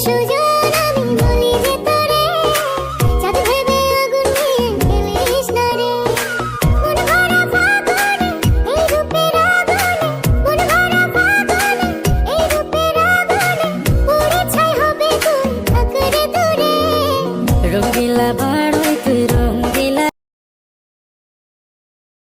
সুজন আমি বলি যে তোরে, চাঁদ ভেবে আগুন নিয়ে খেলিস না রে। মন ভরা ফাগুনে এই রূপের আগুনে, মন ভরা ফাগুনে এই রূপের আগুনে পুড়ে ছাই হবে তুই থাক রে দূরে। রঙিলা